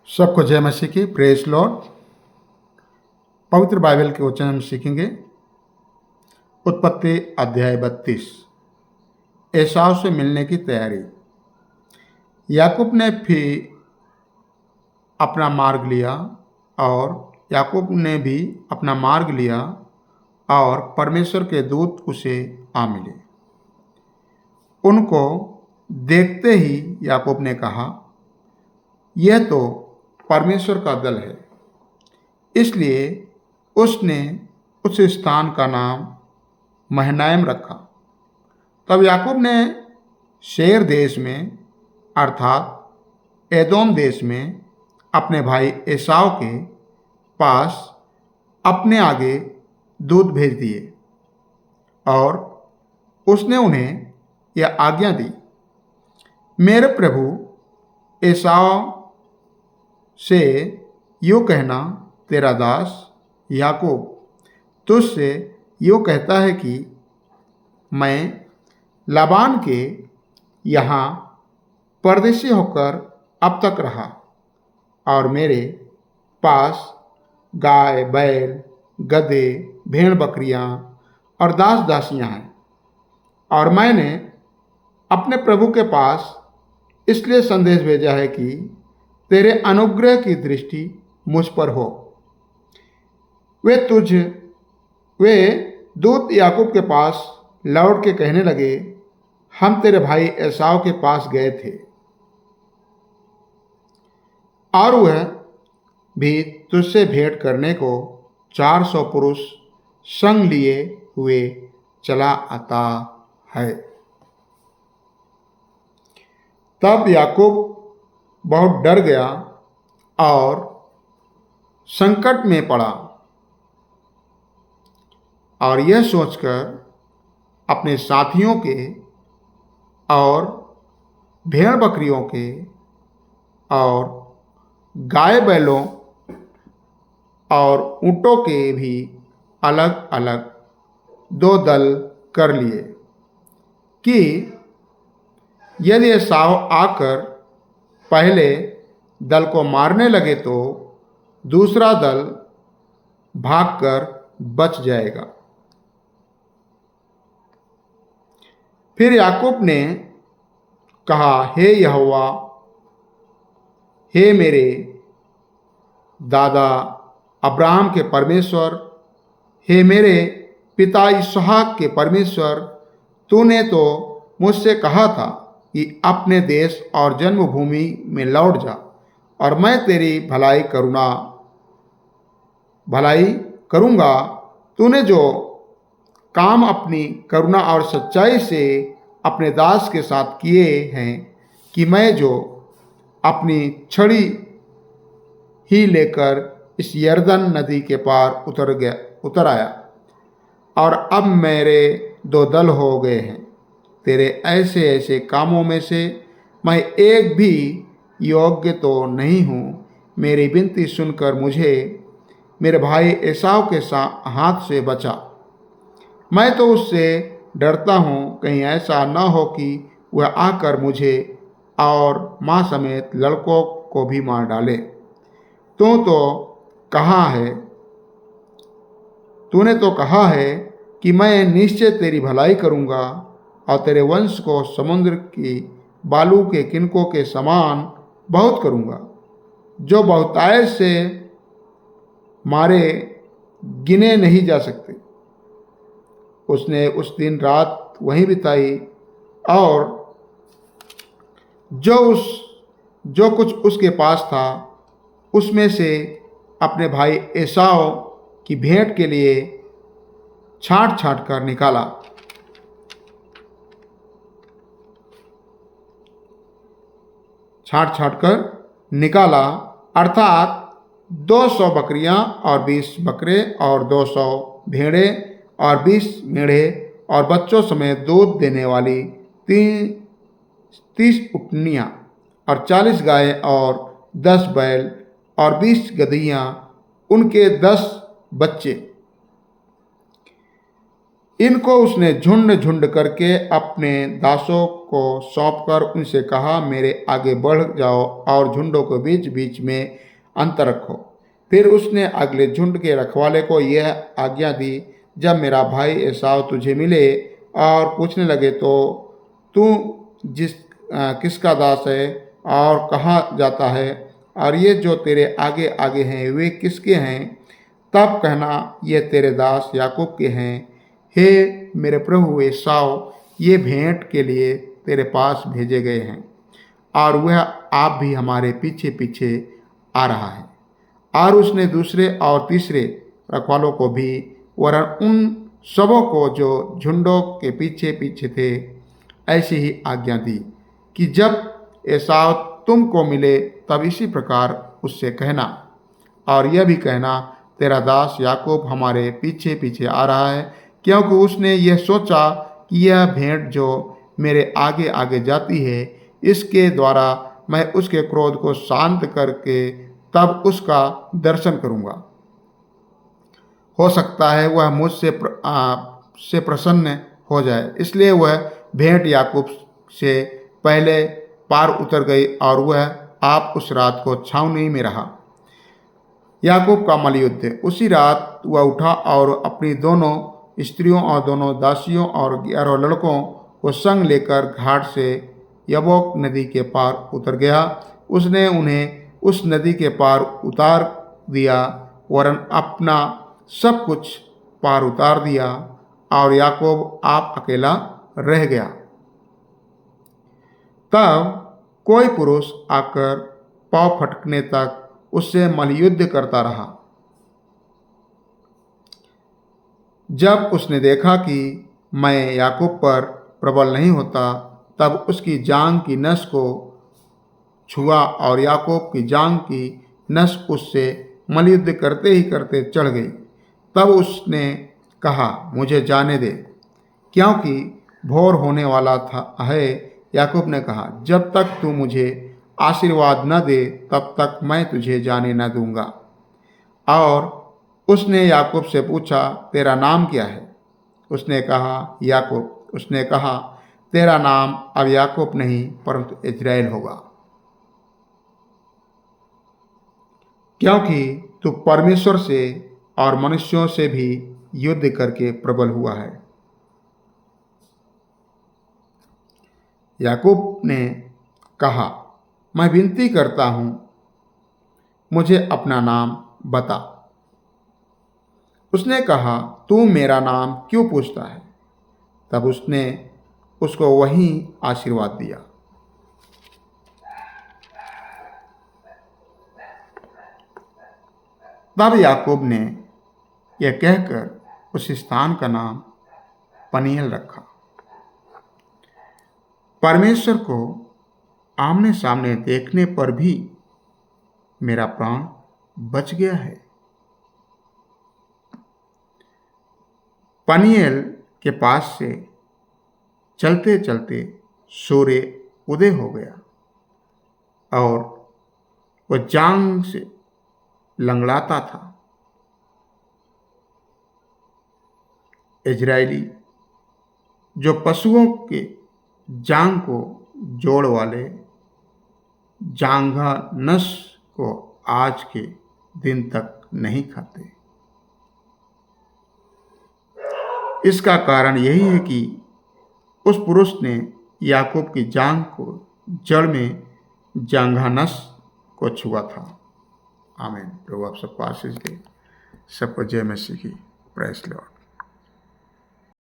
सबको जय मसीह की। Praise Lord. पवित्र बाइबल के वचन हम सीखेंगे। उत्पत्ति अध्याय 32। एसाव से मिलने की तैयारी। याकूब ने फिर अपना मार्ग लिया और याकूब ने भी अपना मार्ग लिया और परमेश्वर के दूत उसे आ मिले। उनको देखते ही याकूब ने कहा, यह तो परमेश्वर का दल है। इसलिए उसने उस स्थान का नाम महनाइम रखा। तब याकूब ने शेर देश में अर्थात एदोम देश में अपने भाई एसाव के पास अपने आगे दूत भेज दिए और उसने उन्हें यह आज्ञा दी, मेरे प्रभु एसाव से यूँ कहना, तेरा दास याकूब तुझसे यूँ कहता है कि मैं लाबान के यहाँ परदेशी होकर अब तक रहा और मेरे पास गाय बैल गधे भेड़ बकरियाँ और दास दासियाँ हैं, और मैंने अपने प्रभु के पास इसलिए संदेश भेजा है कि तेरे अनुग्रह की दृष्टि मुझ पर हो। वे दूत याकूब के पास लौट के कहने लगे, हम तेरे भाई एसाव के पास गए थे और वह भी तुझसे भेंट करने को 400 पुरुष संग लिए हुए चला आता है। तब याकूब बहुत डर गया और संकट में पड़ा और यह सोचकर अपने साथियों के और भेड़ बकरियों के और गाय बैलों और ऊँटों के भी अलग अलग 2 दल कर लिए कि यदि एसाव आकर पहले दल को मारने लगे तो दूसरा दल भागकर बच जाएगा। फिर याकूब ने कहा, हे यहोवा, हे मेरे दादा अब्राहम के परमेश्वर, हे मेरे पिता इसहाक के परमेश्वर, तूने तो मुझसे कहा था कि अपने देश और जन्मभूमि में लौट जा और मैं तेरी भलाई करूँगा। तूने जो काम अपनी करुणा और सच्चाई से अपने दास के साथ किए हैं कि मैं जो अपनी छड़ी ही लेकर इस यरदन नदी के पार उतर आया, और अब मेरे 2 दल हो गए हैं। तेरे ऐसे ऐसे कामों में से मैं एक भी योग्य तो नहीं हूँ। मेरी विनती सुनकर मुझे मेरे भाई एसाव के हाथ से बचा। मैं तो उससे डरता हूँ, कहीं ऐसा न हो कि वह आकर मुझे और माँ समेत लड़कों को भी मार डाले। तूने तो कहा है कि मैं निश्चय तेरी भलाई करूँगा और तेरे वंश को समुद्र की बालू के किनकों के समान बहुत करूँगा, जो बहुतायत से मारे गिने नहीं जा सकते। उसने उस दिन रात वहीं बिताई और जो कुछ उसके पास था उसमें से अपने भाई एसाव की भेंट के लिए छांट कर निकाला, अर्थात 200 बकरियां और 20 बकरे और 200 भेड़े और 20 मेढ़े और बच्चों समेत दूध देने वाली 30 उटनियाँ और 40 गाय और 10 बैल और 20 गदहियाँ, उनके 10 बच्चे। इनको उसने झुंड झुंड करके अपने दासों को सौंपकर उनसे कहा, मेरे आगे बढ़ जाओ और झुंडों के बीच बीच में अंतर रखो। फिर उसने अगले झुंड के रखवाले को यह आज्ञा दी, जब मेरा भाई एसाव तुझे मिले और पूछने लगे तो तू किसका दास है और कहाँ जाता है, और ये जो तेरे आगे आगे हैं वे किसके हैं, तब कहना ये तेरे दास याकूब के हैं। हे मेरे प्रभु एसाव, ये भेंट के लिए तेरे पास भेजे गए हैं और वह आप भी हमारे पीछे पीछे आ रहा है। और उसने दूसरे और तीसरे रखवालों को भी वरन उन सबों को जो झुंडों के पीछे पीछे थे ऐसी ही आज्ञा दी कि जब एसाव तुमको मिले तब इसी प्रकार उससे कहना, और यह भी कहना तेरा दास याकूब हमारे पीछे पीछे आ रहा है, क्योंकि उसने यह सोचा कि यह भेंट जो मेरे आगे आगे जाती है इसके द्वारा मैं उसके क्रोध को शांत करके तब उसका दर्शन करूंगा। हो सकता है वह मुझसे से प्रसन्न हो जाए। इसलिए वह भेंट याकूब से पहले पार उतर गई और वह आप उस रात को छावनी में रहा। याकूब का मलयुद्ध। उसी रात वह उठा और अपनी दोनों स्त्रियों और दोनों दासियों और 11 लड़कों को संग लेकर घाट से यब्बोक नदी के पार उतर गया। उसने उन्हें उस नदी के पार उतार दिया, वरन अपना सब कुछ पार उतार दिया, और याकूब आप अकेला रह गया। तब कोई पुरुष आकर पाँव फटकने तक उससे मल्लयुद्ध करता रहा। जब उसने देखा कि मैं याकूब पर प्रबल नहीं होता, तब उसकी जांघ की नस को छुआ और याकूब की जांघ की नस उससे मल्लयुद्ध करते ही करते चढ़ गई। तब उसने कहा, मुझे जाने दे, क्योंकि भोर होने वाला है। याकूब ने कहा, जब तक तू मुझे आशीर्वाद न दे तब तक मैं तुझे जाने न दूंगा। और उसने याकूब से पूछा, तेरा नाम क्या है? उसने कहा, याकूब। उसने कहा, तेरा नाम अब याकूब नहीं परंतु इज़राइल होगा, क्योंकि तू परमेश्वर से और मनुष्यों से भी युद्ध करके प्रबल हुआ है। याकूब ने कहा, मैं विनती करता हूं, मुझे अपना नाम बता। उसने कहा, तू मेरा नाम क्यों पूछता है? तब उसने उसको वही आशीर्वाद दिया। तब याकूब ने यह कहकर उस स्थान का नाम पनीएल रखा। परमेश्वर को आमने सामने देखने पर भी मेरा प्राण बच गया है। पनीएल के पास से चलते चलते सूर्य उदय हो गया और वह जांग से लंगड़ाता था। इजरायली जो पशुओं के जांग को जोड़ वाले जांघा नस को आज के दिन तक नहीं खाते। इसका कारण यही है कि उस पुरुष ने याकूब की जांघ को जड़ में जांघा नस को छुआ था। आमीन। प्रभु आप सबको आशीष दे। सबको जय मसीह की। Praise Lord.